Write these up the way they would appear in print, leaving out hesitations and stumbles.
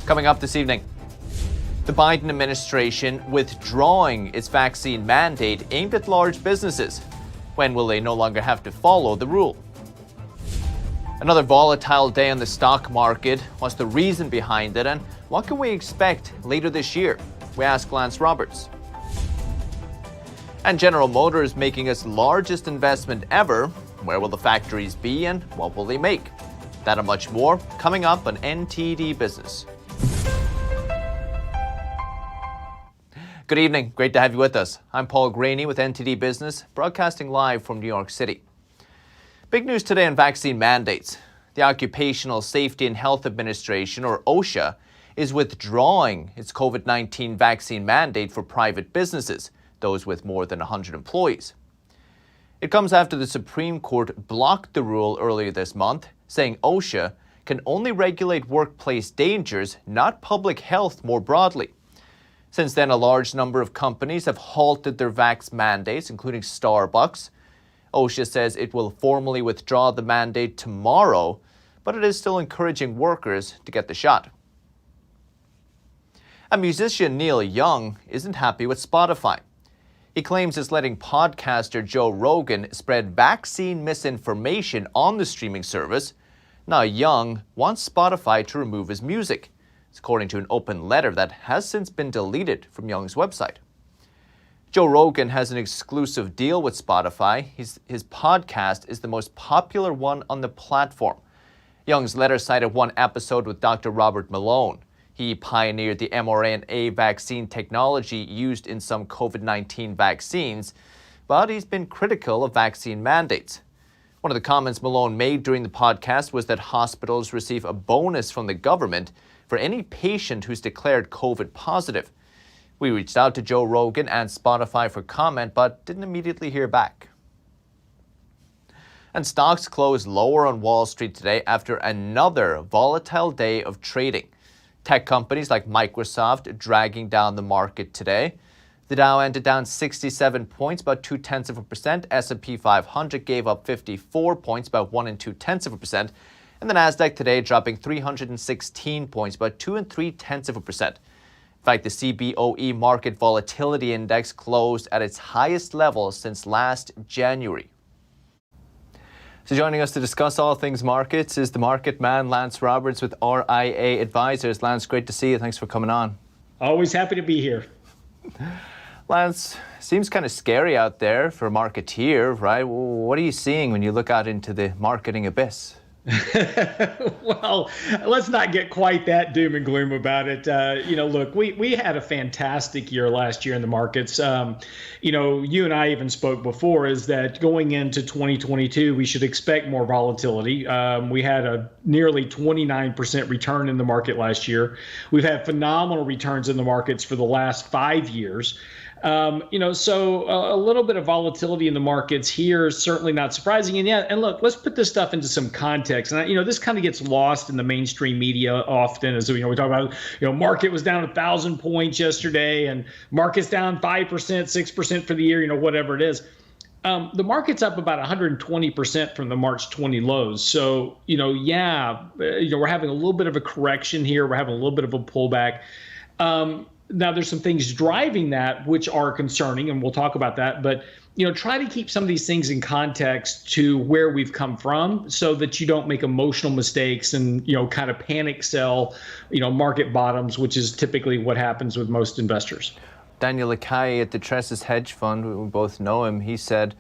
Coming up this evening, the Biden administration withdrawing its vaccine mandate aimed at large businesses. When will they no longer have to follow the rule? Another volatile day on the stock market. What's the reason behind it, and what can we expect later this year? We ask Lance Roberts. And General Motors making its largest investment ever. Where will the factories be and what will they make? That and much more coming up on NTD Business. Good evening. Great to have you with us. I'm Paul Graney with NTD Business, broadcasting live from New York City. Big news today on vaccine mandates. The Occupational Safety and Health Administration, or OSHA, is withdrawing its COVID-19 vaccine mandate for private businesses, those with more than 100 employees. It comes after the Supreme Court blocked the rule earlier this month, saying OSHA can only regulate workplace dangers, not public health more broadly. Since then, a large number of companies have halted their vax mandates, including Starbucks. OSHA says it will formally withdraw the mandate tomorrow, but it is still encouraging workers to get the shot. And musician Neil Young isn't happy with Spotify. He claims it's letting podcaster Joe Rogan spread vaccine misinformation on the streaming service. Now Young wants Spotify to remove his music, according to an open letter that has since been deleted from Young's website. Joe Rogan has an exclusive deal with Spotify. His podcast is the most popular one on the platform. Young's letter cited one episode with Dr. Robert Malone. He pioneered the mRNA vaccine technology used in some COVID-19 vaccines, but he's been critical of vaccine mandates. One of the comments Malone made during the podcast was that hospitals receive a bonus from the government for any patient who's declared COVID positive. We reached out to Joe Rogan and Spotify for comment, but didn't immediately hear back. And stocks closed lower on Wall Street today after another volatile day of trading. Tech companies like Microsoft dragging down the market today. The Dow ended down 67 points, about 0.2%. S&P 500 gave up 54 points, about 1 2%. And the Nasdaq today dropping 316 points, about 2 3%. In fact, the CBOE Market Volatility Index closed at its highest level since last January. So joining us to discuss all things markets is the market man, Lance Roberts with RIA Advisors. Lance, great to see you. Thanks for coming on. Always happy to be here. Lance, seems kind of scary out there for a marketeer, right? What are you seeing when you look out into the marketing abyss? Well, let's not get quite that doom and gloom about it. Look, we had a fantastic year last year in the markets. You and I even spoke before is that going into 2022, we should expect more volatility. We had a nearly 29% return in the market last year. We've had phenomenal returns in the markets for the last 5 years. So a little bit of volatility in the markets here is certainly not surprising. And look, let's put this stuff into some context. And, this kind of gets lost in the mainstream media often as, we talk about, market was down 1,000 points yesterday and market's down 5%, 6% for the year, whatever it is. The market's up about 120% from the March 20 lows. So, we're having a little bit of a correction here. We're having a little bit of a pullback. Now, there's some things driving that which are concerning, and we'll talk about that. But, try to keep some of these things in context to where we've come from so that you don't make emotional mistakes and, kind of panic sell, market bottoms, which is typically what happens with most investors. Daniel Lacaille at the Tresses Hedge Fund, we both know him, he said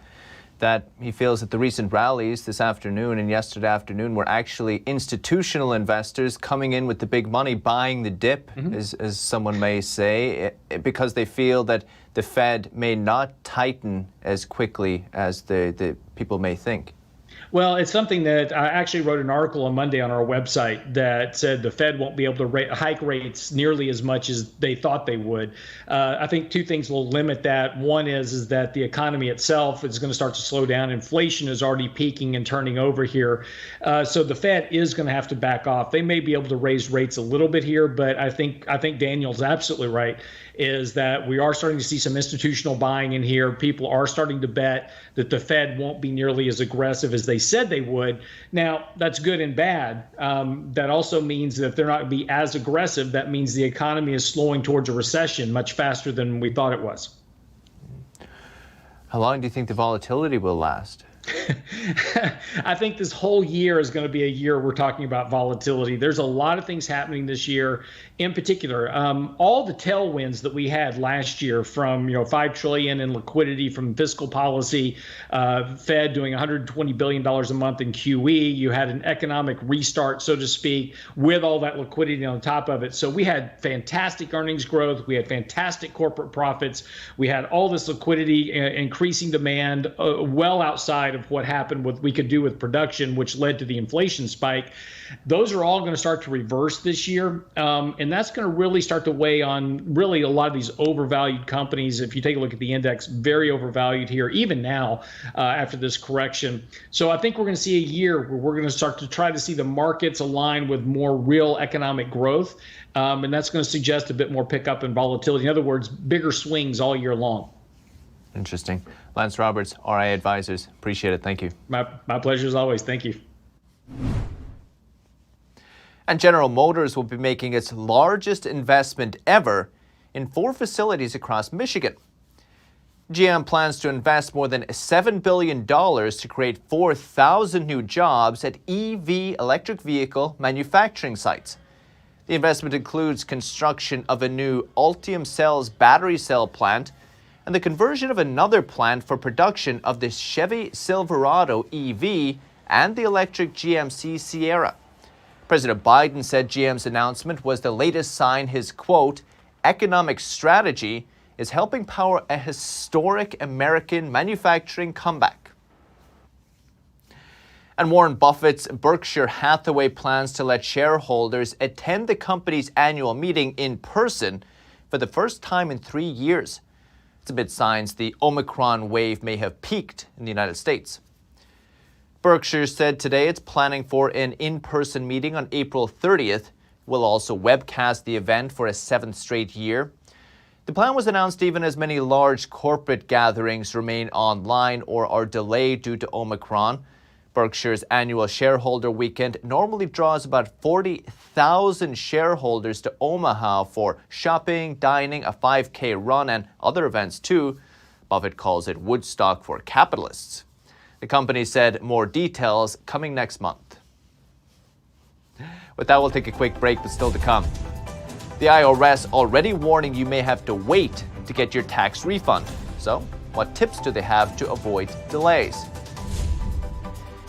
that he feels that the recent rallies this afternoon and yesterday afternoon were actually institutional investors coming in with the big money, buying the dip, as someone may say, because they feel that the Fed may not tighten as quickly as the people may think. Well, it's something that I actually wrote an article on Monday on our website that said the Fed won't be able to hike rates nearly as much as they thought they would. I think two things will limit that. One is that the economy itself is going to start to slow down. Inflation is already peaking and turning over here. So the Fed is going to have to back off. They may be able to raise rates a little bit here, but I think Daniel's absolutely right, is that we are starting to see some institutional buying in here. People are starting to bet that the Fed won't be nearly as aggressive as they said they would. Now, that's good and bad. That also means that if they're not going to be as aggressive, that means the economy is slowing towards a recession much faster than we thought it was. How long do you think the volatility will last? I think this whole year is going to be a year we're talking about volatility. There's a lot of things happening this year. In particular, all the tailwinds that we had last year from $5 trillion in liquidity from fiscal policy, Fed doing $120 billion a month in QE. You had an economic restart, so to speak, with all that liquidity on top of it. So we had fantastic earnings growth. We had fantastic corporate profits. We had all this liquidity, increasing demand, well outside of what happened with we could do with production, which led to the inflation spike. Those are all going to start to reverse this year. And that's going to really start to weigh on really a lot of these overvalued companies. If you take a look at the index, very overvalued here, even now after this correction. So I think we're going to see a year where we're going to start to try to see the markets align with more real economic growth. And that's going to suggest a bit more pickup in volatility. In other words, bigger swings all year long. Interesting. Lance Roberts, RI Advisors. Appreciate it. Thank you. My pleasure as always. Thank you. And General Motors will be making its largest investment ever in 4 facilities across Michigan. GM plans to invest more than $7 billion to create 4,000 new jobs at EV electric vehicle manufacturing sites. The investment includes construction of a new Ultium Cells battery cell plant and the conversion of another plant for production of the Chevy Silverado EV and the electric GMC Sierra. President Biden said GM's announcement was the latest sign his, quote, economic strategy is helping power a historic American manufacturing comeback. And Warren Buffett's Berkshire Hathaway plans to let shareholders attend the company's annual meeting in person for the first time in 3 years. It's amid signs the Omicron wave may have peaked in the United States. Berkshire said today it's planning for an in-person meeting on April 30th. Will also webcast the event for a 7th straight year. The plan was announced even as many large corporate gatherings remain online or are delayed due to Omicron. Berkshire's annual shareholder weekend normally draws about 40,000 shareholders to Omaha for shopping, dining, a 5K run, and other events too. Buffett calls it Woodstock for capitalists. The company said more details coming next month. With that, we'll take a quick break, but still to come. The IRS already warning you may have to wait to get your tax refund. So, what tips do they have to avoid delays?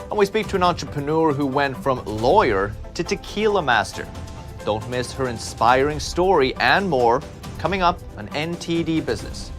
And we speak to an entrepreneur who went from lawyer to tequila master. Don't miss her inspiring story and more coming up on NTD Business.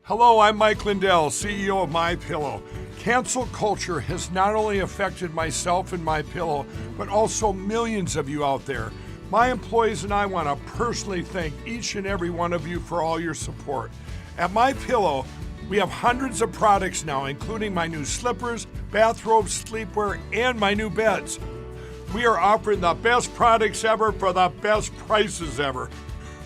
Hello, I'm Mike Lindell, CEO of MyPillow. Cancel culture has not only affected myself and MyPillow, but also millions of you out there. My employees and I want to personally thank each and every one of you for all your support. At MyPillow, we have hundreds of products now, including my new slippers, bathrobes, sleepwear, and my new beds. We are offering the best products ever for the best prices ever.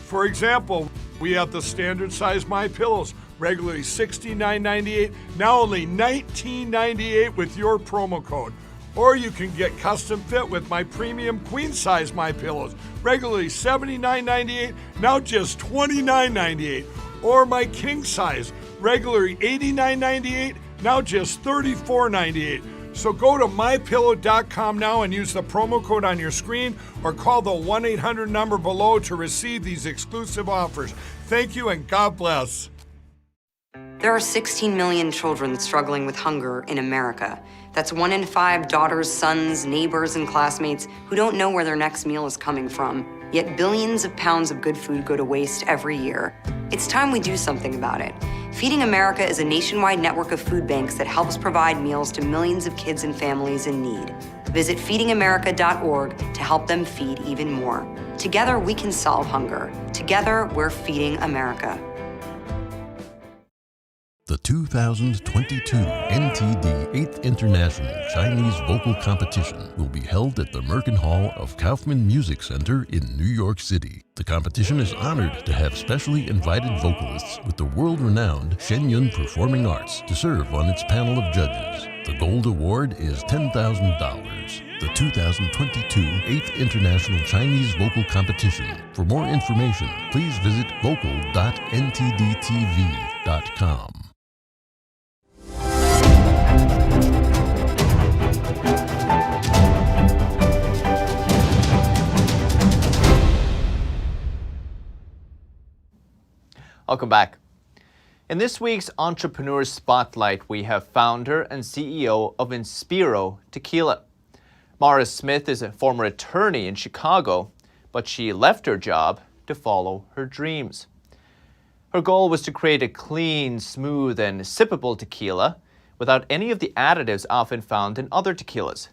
For example, we have the standard size MyPillows, regularly $69.98, now only $19.98 with your promo code. Or you can get custom fit with my premium queen size MyPillows, regularly $79.98, now just $29.98. Or my king size, regularly $89.98, now just $34.98. So go to mypillow.com now and use the promo code on your screen or call the 1-800 number below to receive these exclusive offers. Thank you and God bless. There are 16 million children struggling with hunger in America. That's 1 in 5 daughters, sons, neighbors, and classmates who don't know where their next meal is coming from. Yet billions of pounds of good food go to waste every year. It's time we do something about it. Feeding America is a nationwide network of food banks that helps provide meals to millions of kids and families in need. Visit feedingamerica.org to help them feed even more. Together, we can solve hunger. Together, we're feeding America. The 2022 NTD 8th International Chinese Vocal Competition will be held at the Merkin Hall of Kaufman Music Center in New York City. The competition is honored to have specially invited vocalists with the world-renowned Shen Yun Performing Arts to serve on its panel of judges. The gold award is $10,000. The 2022 8th International Chinese Vocal Competition. For more information, please visit vocal.ntdtv.com. Welcome back. In this week's Entrepreneur Spotlight, we have founder and CEO of Inspiro Tequila. Mara Smith is a former attorney in Chicago, but she left her job to follow her dreams. Her goal was to create a clean, smooth, and sippable tequila without any of the additives often found in other tequilas.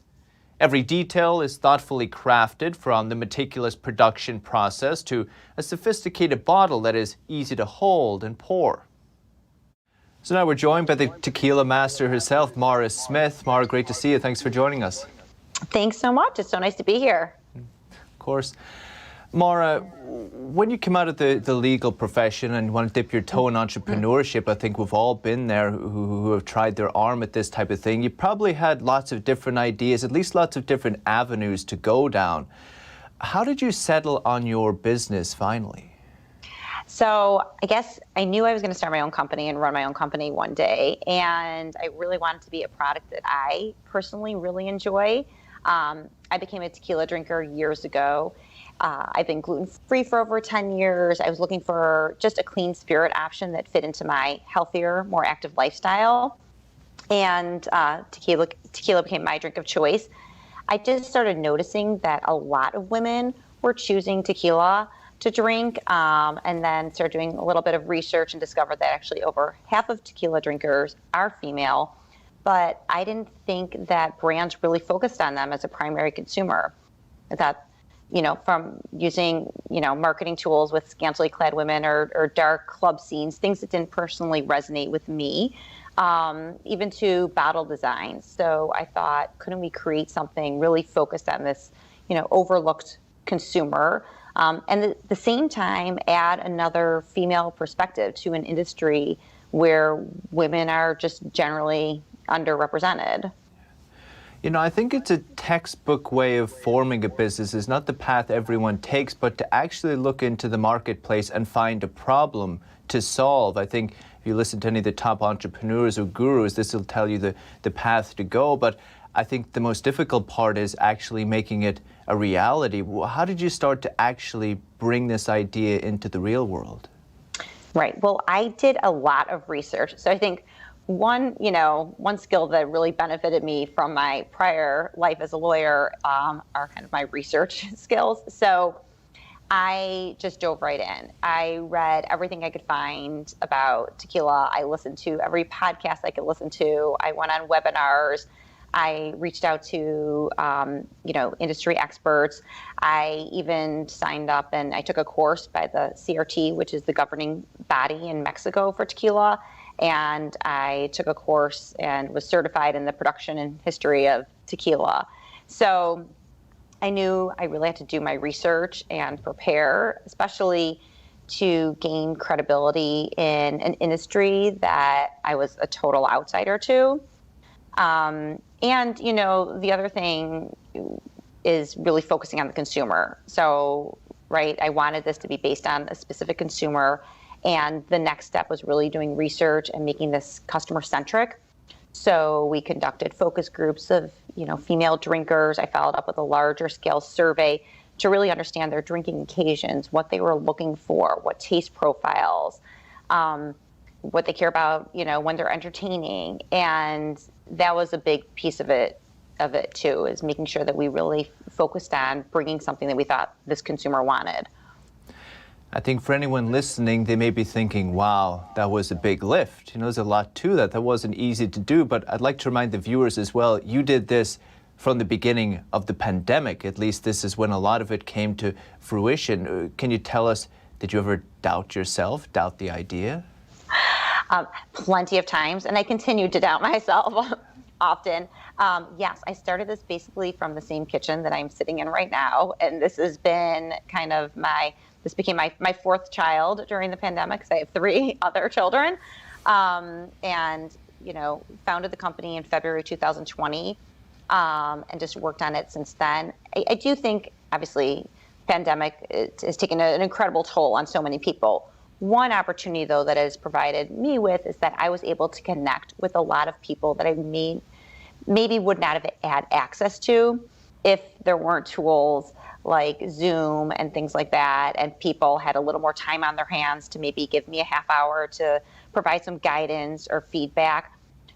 Every detail is thoughtfully crafted, from the meticulous production process to a sophisticated bottle that is easy to hold and pour. So now we're joined by the tequila master herself, Mara Smith. Mara, great to see you. Thanks for joining us. Thanks so much. It's so nice to be here. Of course. Mara, when you come out of the legal profession and want to dip your toe in entrepreneurship, I think we've all been there who have tried their arm at this type of thing. You probably had lots of different ideas, at least lots of different avenues to go down. How did you settle on your business finally? So I guess I knew I was going to start my own company and run my own company one day. And I really wanted to be a product that I personally really enjoy. I became a tequila drinker years ago. I've been gluten-free for over 10 years. I was looking for just a clean spirit option that fit into my healthier, more active lifestyle. And tequila became my drink of choice. I just started noticing that a lot of women were choosing tequila to drink, and then started doing a little bit of research and discovered that actually over half of tequila drinkers are female. But I didn't think that brands really focused on them as a primary consumer. I thought, from using, marketing tools with scantily clad women or dark club scenes, things that didn't personally resonate with me, even to bottle designs. So I thought, couldn't we create something really focused on this, overlooked consumer, and at the same time add another female perspective to an industry where women are just generally underrepresented? I think it's a textbook way of forming a business. It's not the path everyone takes, but to actually look into the marketplace and find a problem to solve. I think if you listen to any of the top entrepreneurs or gurus, this will tell you the path to go. But I think the most difficult part is actually making it a reality. How did you start to actually bring this idea into the real world? Right. Well, I did a lot of research. So I think one skill that really benefited me from my prior life as a lawyer are kind of my research skills. So I just dove right in. I read everything I could find about tequila. I listened to every podcast I could listen to. I went on webinars. I reached out to, industry experts. I even signed up and I took a course by the CRT, which is the governing body in Mexico for tequila. And I took a course and was certified in the production and history of tequila. So I knew I really had to do my research and prepare, especially to gain credibility in an industry that I was a total outsider to. And, the other thing is really focusing on the consumer. So, right, I wanted this to be based on a specific consumer. And the next step was really doing research and making this customer centric. So we conducted focus groups of, female drinkers. I followed up with a larger scale survey to really understand their drinking occasions, what they were looking for, what taste profiles, what they care about, when they're entertaining. And that was a big piece of it too, is making sure that we really focused on bringing something that we thought this consumer wanted. I think for anyone listening, they may be thinking, wow, that was a big lift. There's a lot to that. That wasn't easy to do, but I'd like to remind the viewers as well, you did this from the beginning of the pandemic. At least this is when a lot of it came to fruition. Can you tell us, did you ever doubt yourself, doubt the idea? Plenty of times, and I continued to doubt myself often. Yes, I started this basically from the same kitchen that I'm sitting in right now, and this has been kind of this became my fourth child during the pandemic, because I have 3 other children, and founded the company in February 2020, and just worked on it since then. I do think, obviously, pandemic has taken an incredible toll on so many people. One opportunity, though, that it has provided me with is that I was able to connect with a lot of people that I maybe would not have had access to if there weren't tools like Zoom and things like that, and people had a little more time on their hands to maybe give me a half hour to provide some guidance or feedback.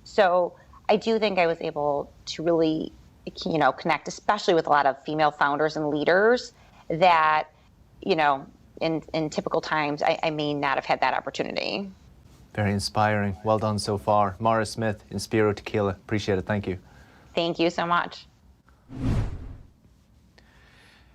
So I do think I was able to really, connect, especially with a lot of female founders and leaders that, in typical times, I may not have had that opportunity. Very inspiring. Well done so far. Mara Smith, Inspiro Tequila. Appreciate it. Thank you. Thank you so much.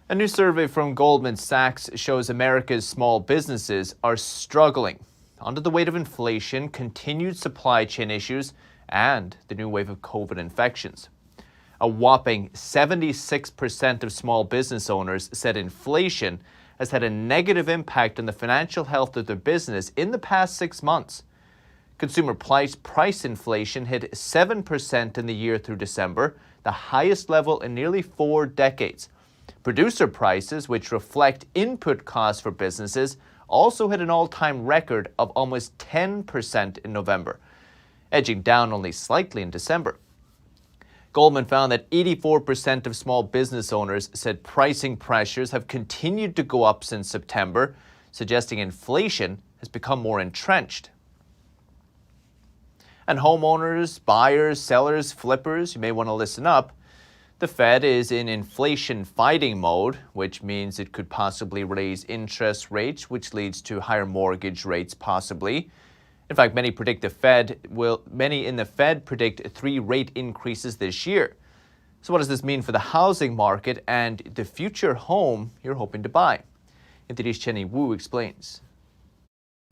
A new survey from Goldman Sachs shows America's small businesses are struggling under the weight of inflation, continued supply chain issues, and the new wave of COVID infections. A whopping 76% of small business owners said inflation has had a negative impact on the financial health of their business in the past 6 months. Consumer price inflation hit 7% in the year through December, the highest level in nearly 4 decades. Producer prices, which reflect input costs for businesses, also hit an all-time record of almost 10% in November, edging down only slightly in December. Goldman found that 84% of small business owners said pricing pressures have continued to go up since September, suggesting inflation has become more entrenched. And homeowners, buyers, sellers, flippers, you may want to listen up. The Fed is in inflation fighting mode, which means it could possibly raise interest rates, which leads to higher mortgage rates possibly. In fact, many in the Fed predict 3 rate increases this year. So what does this mean for the housing market and the future home you're hoping to buy? NTD's Chen Wu explains.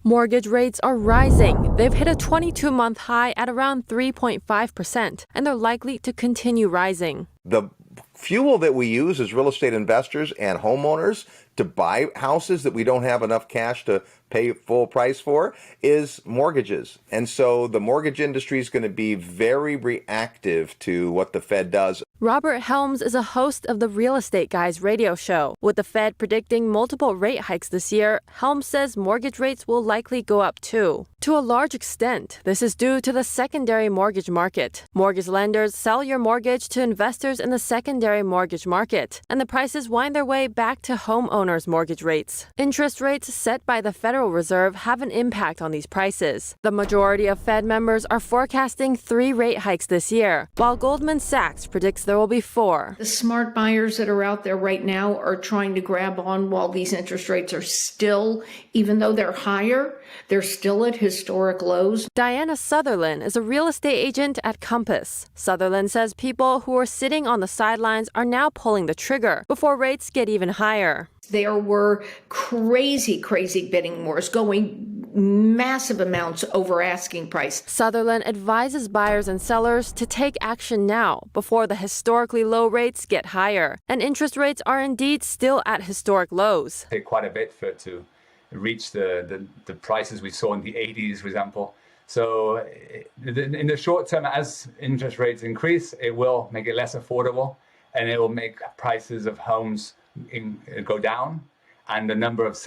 Mortgage rates are rising. They've hit a 22-month high at around 3.5%, and they're likely to continue rising. The fuel that we use as real estate investors and homeowners to buy houses that we don't have enough cash to pay full price for is mortgages. And so the mortgage industry is going to be very reactive to what the Fed does. Robert Helms is a host of the Real Estate Guys radio show. With the Fed predicting multiple rate hikes this year, Helms says mortgage rates will likely go up too. To a large extent, this is due to the secondary mortgage market. Mortgage lenders sell your mortgage to investors in the secondary mortgage market, and the prices wind their way back to homeowners' mortgage rates. Interest rates set by the Federal Reserve have an impact on these prices. The majority of Fed members are forecasting 3 rate hikes this year, while Goldman Sachs predicts there will be 4. The smart buyers that are out there right now are trying to grab on while these interest rates are still, even though they're higher, they're still at historic lows. Diana Sutherland is a real estate agent at Compass. Sutherland says people who are sitting on the sidelines are now pulling the trigger before rates get even higher. There were crazy bidding wars going massive amounts over asking price. Sutherland advises buyers and sellers to take action now before the historically low rates get higher. And interest rates are indeed still at historic lows. Take quite a bit for it to reach the prices we saw in the 80s, for example. So in the short term, as interest rates increase, it will make it less affordable, and it will make prices of homes go down, and the number of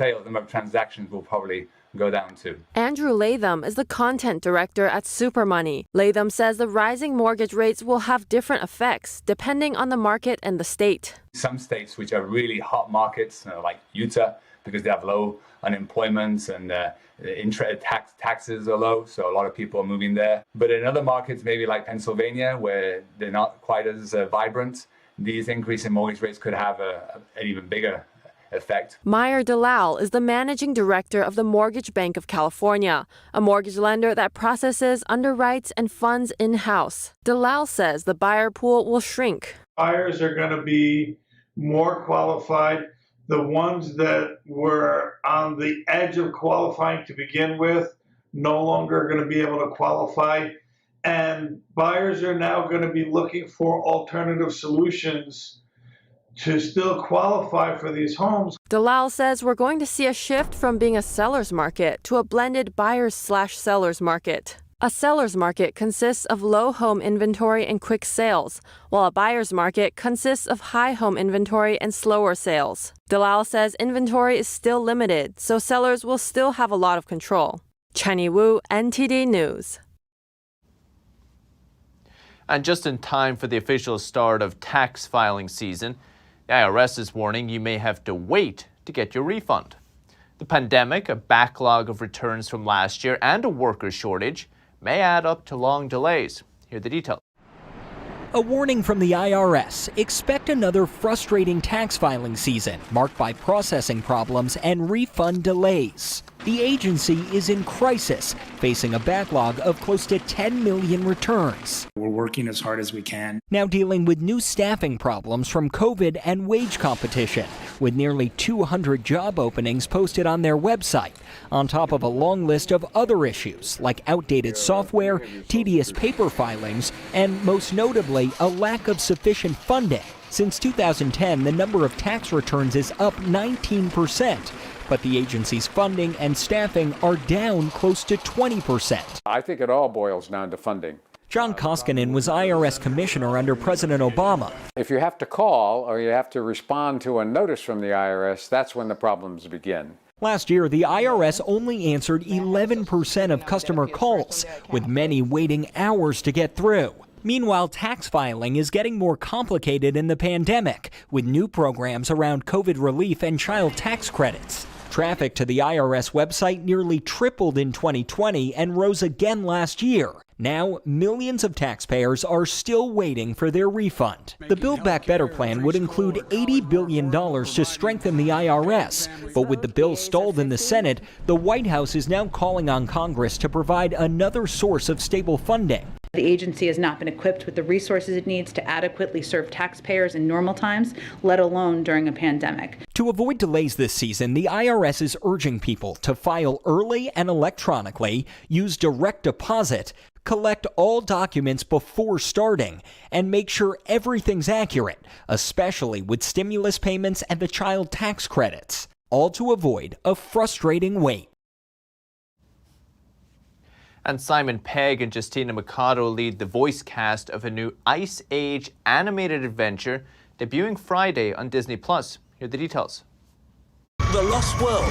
transactions will probably go down too. Andrew Latham is the content director at Supermoney. Latham says the rising mortgage rates will have different effects depending on the market and the state. Some states which are really hot markets, like Utah, because they have low unemployment and taxes are low, so a lot of people are moving there. But in other markets, maybe like Pennsylvania, where they're not quite as vibrant, these increasing mortgage rates could have an even bigger effect. Meyer Dalal is the managing director of the Mortgage Bank of California, a mortgage lender that processes, underwrites, and funds in-house. Dalal says the buyer pool will shrink. Buyers are going to be more qualified. The ones that were on the edge of qualifying to begin with no longer are going to be able to qualify. And buyers are now going to be looking for alternative solutions to still qualify for these homes. Dalal says we're going to see a shift from being a seller's market to a blended buyers/sellers market. A seller's market consists of low home inventory and quick sales, while a buyer's market consists of high home inventory and slower sales. Dalal says inventory is still limited, so sellers will still have a lot of control. Chenny Wu, NTD News. And just in time for the official start of tax filing season, the IRS is warning you may have to wait to get your refund. The pandemic, a backlog of returns from last year, and a worker shortage may add up to long delays. Here are the details. A warning from the IRS. Expect another frustrating tax filing season marked by processing problems and refund delays. The agency is in crisis, facing a backlog of close to 10 million returns. We're working as hard as we can. Now dealing with new staffing problems from COVID and wage competition, with nearly 200 job openings posted on their website, on top of a long list of other issues like outdated software, tedious paper filings, and most notably, a lack of sufficient funding. Since 2010, the number of tax returns is up 19%. But the agency's funding and staffing are down close to 20%. I think it all boils down to funding. John Koskinen was IRS commissioner under President Obama. If you have to call or you have to respond to a notice from the IRS, that's when the problems begin. Last year, the IRS only answered 11% of customer calls, with many waiting hours to get through. Meanwhile, tax filing is getting more complicated in the pandemic, with new programs around COVID relief and child tax credits. Traffic to the IRS website nearly tripled in 2020 and rose again last year. Now, millions of taxpayers are still waiting for their refund. The Build Back Better plan would include $80 billion to strengthen the IRS. But with the bill stalled in the Senate, the White House is now calling on Congress to provide another source of stable funding. The agency has not been equipped with the resources it needs to adequately serve taxpayers in normal times, let alone during a pandemic. To avoid delays this season, the IRS is urging people to file early and electronically, use direct deposit, collect all documents before starting, and make sure everything's accurate, especially with stimulus payments and the child tax credits, all to avoid a frustrating wait. And Simon Pegg and Justina Mikado lead the voice cast of a new Ice Age animated adventure debuting Friday on Disney+. Here are the details. The Lost World.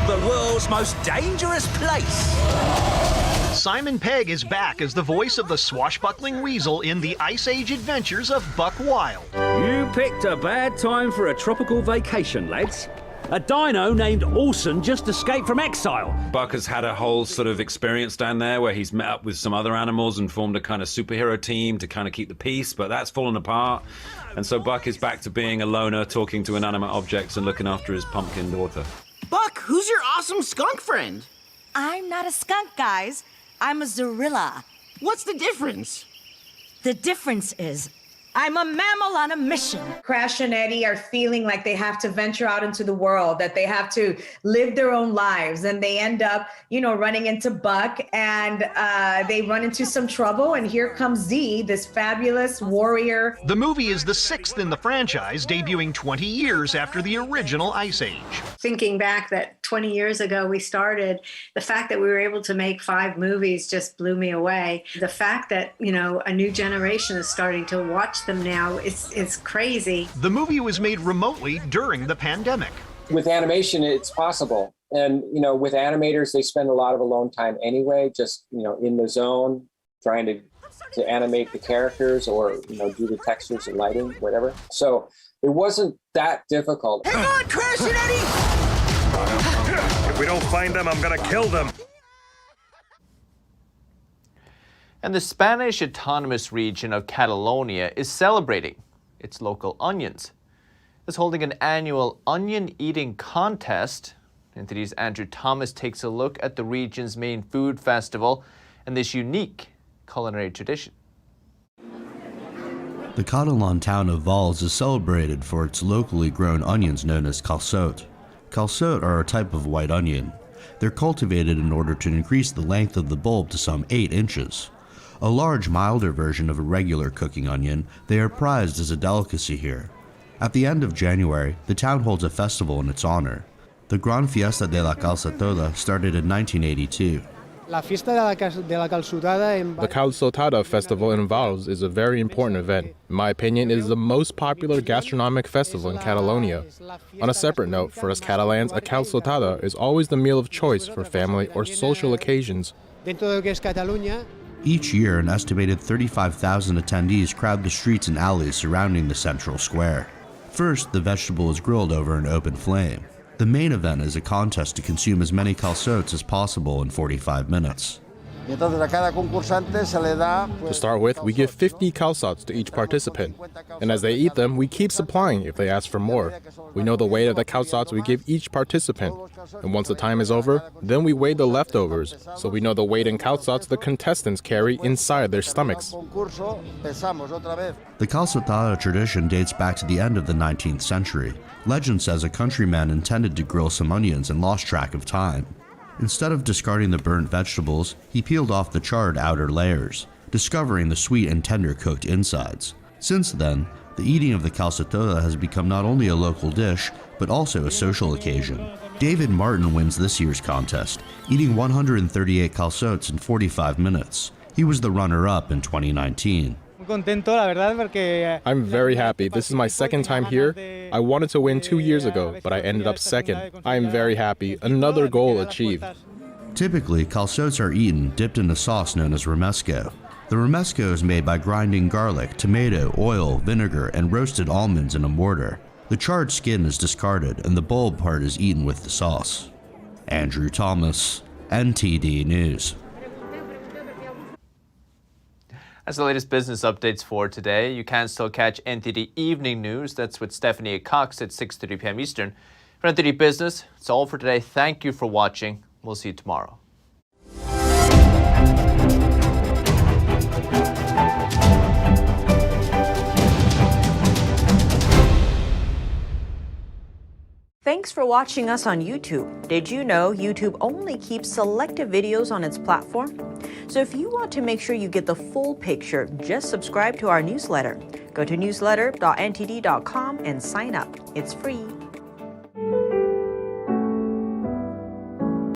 The world's most dangerous place. Simon Pegg is back as the voice of the swashbuckling weasel in the Ice Age adventures of Buck Wild. You picked a bad time for a tropical vacation, lads. A dino named Orson just escaped from exile. Buck has had a whole sort of experience down there where he's met up with some other animals and formed a kind of superhero team to kind of keep the peace, but that's fallen apart. And so Buck is back to being a loner, talking to inanimate objects and looking after his pumpkin daughter. Buck, who's your awesome skunk friend? I'm not a skunk, guys. I'm a zorilla. What's the difference? The difference is I'm a mammal on a mission. Crash and Eddie are feeling like they have to venture out into the world, that they have to live their own lives, and they end up, running into Buck, and they run into some trouble, and here comes Z, this fabulous warrior. The movie is the 6th in the franchise, debuting 20 years after the original Ice Age. Thinking back that 20 years ago we started, the fact that we were able to make 5 movies just blew me away. The fact that, a new generation is starting to watch them now, it's crazy. The movie was made remotely during the pandemic. With animation, it's possible. And, with animators, they spend a lot of alone time anyway, just, in the zone, trying to animate the characters or, do the textures and lighting, whatever. So it wasn't that difficult. Hang on, Crash and Eddie! If we don't find them, I'm gonna kill them. And the Spanish autonomous region of Catalonia is celebrating. its local onions. It's holding an annual onion eating contest. NTD's Andrew Thomas takes a look at the region's main food festival and this unique culinary tradition. The Catalan town of Valls is celebrated for its locally grown onions known as calçote. Calçote are a type of white onion. They're cultivated in order to increase the length of the bulb to some 8 inches. A large, milder version of a regular cooking onion, they are prized as a delicacy here. At the end of January, the town holds a festival in its honor. The Gran Fiesta de la Calçotada started in 1982. The Calçotada festival in Valls is a very important event. In my opinion, it is the most popular gastronomic festival in Catalonia. On a separate note, for us Catalans, a calçotada is always the meal of choice for family or social occasions. Each year, an estimated 35,000 attendees crowd the streets and alleys surrounding the central square. First, the vegetable is grilled over an open flame. The main event is a contest to consume as many calçotes as possible in 45 minutes. To start with, we give 50 calçotes to each participant, and as they eat them, we keep supplying if they ask for more. We know the weight of the calçotes we give each participant, and once the time is over, then we weigh the leftovers, so we know the weight in calçotes the contestants carry inside their stomachs. The calçotada tradition dates back to the end of the 19th century. Legend says a countryman intended to grill some onions and lost track of time. Instead of discarding the burnt vegetables, he peeled off the charred outer layers, discovering the sweet and tender cooked insides. Since then, the eating of the calçotada has become not only a local dish, but also a social occasion. David Martin wins this year's contest, eating 138 calçotes in 45 minutes. He was the runner-up in 2019. I'm very happy. This is my second time here. I wanted to win 2 years ago, but I ended up second. I am very happy. Another goal achieved. Typically, calçotes are eaten dipped in a sauce known as romesco. The romesco is made by grinding garlic, tomato, oil, vinegar, and roasted almonds in a mortar. The charred skin is discarded and the bulb part is eaten with the sauce. Andrew Thomas, NTD News. That's the latest business updates for today. You can still catch NTD Evening News. That's with Stephanie Cox at 6:30 p.m. Eastern. For NTD Business, it's all for today. Thank you for watching. We'll see you tomorrow. Thanks for watching us on YouTube. Did you know YouTube only keeps selected videos on its platform? So if you want to make sure you get the full picture, just subscribe to our newsletter. Go to newsletter.ntd.com and sign up. It's free.